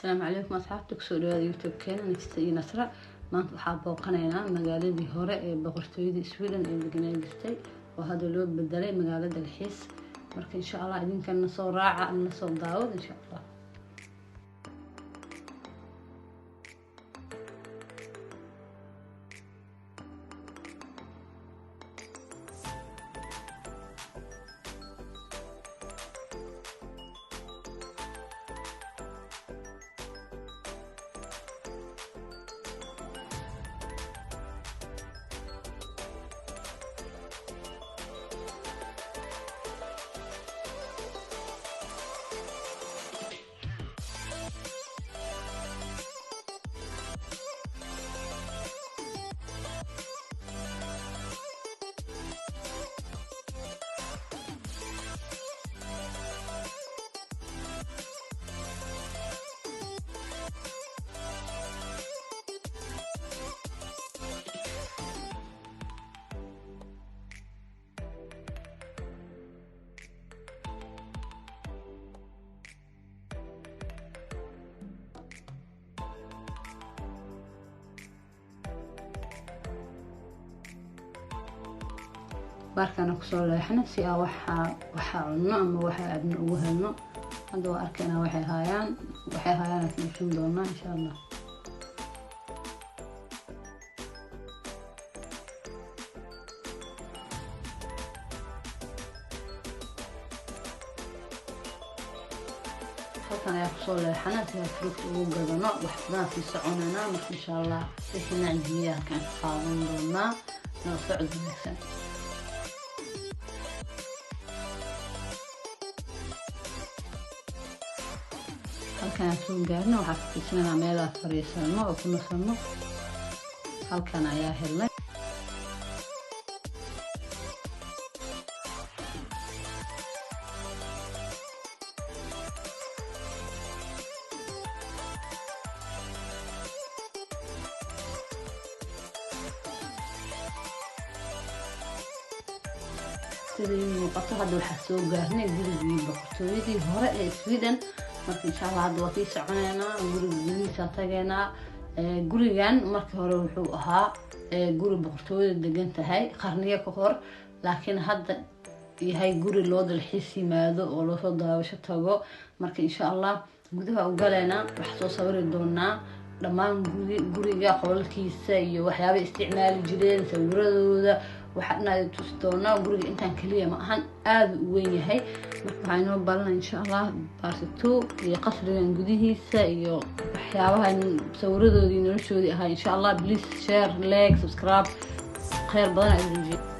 السلام عليكم أصحابتك سوريا يوتيوب كان نفسي نصرة ما حابة قنانا مقالة هراء بقرطوية سويدن اللي جناي جستي وهذا لو بدلي مقالة الحس مركز إن شاء الله عايزين كان نصور راعة نصور داود إن شاء الله. باركنا كسول إحنا سيا وح عنا أما وح أبن وهلنا هذا أركنا وح هايان في دونا إن شاء الله. halkan kusoo leexana si fruit ugu gadano waxna fi soconana marka insha Allah wixii nacdiya kan qaadan doona noo socod wanaagsan. halkan soo gaarno waxa ku tusnaa meel aan fariisano oo ku nasano halkan ayaa helnay sidii muuqato hadda waxa soo gaarnay gurigii boqortooyadii hore ee Sweden marka insha Allah hadda waa soconayna gurigiisa tagayna gurigan markii hore wuxuu ahaa guri boqortooyada degan tahay qarniyo ka hor laakiin hadda yahay guri loo dalxiis yimaado oo loo soo daawasho tago marka insha Allah gudaha u galayna wax soo sawiri doonaa dhamaan guriga qolkiisa iyo waxyaabo isticmaali jireen sawiradooda waxaana tustoona guriga intaan kaliya ma ahan aad u weyn yahay marka waxaan balna insha Allah baarto iyo qasrigan gudihiisa iyo waxyaabaha sawiradoodii noloshoodii ahaa insha Allah please share like subscribe khayr badan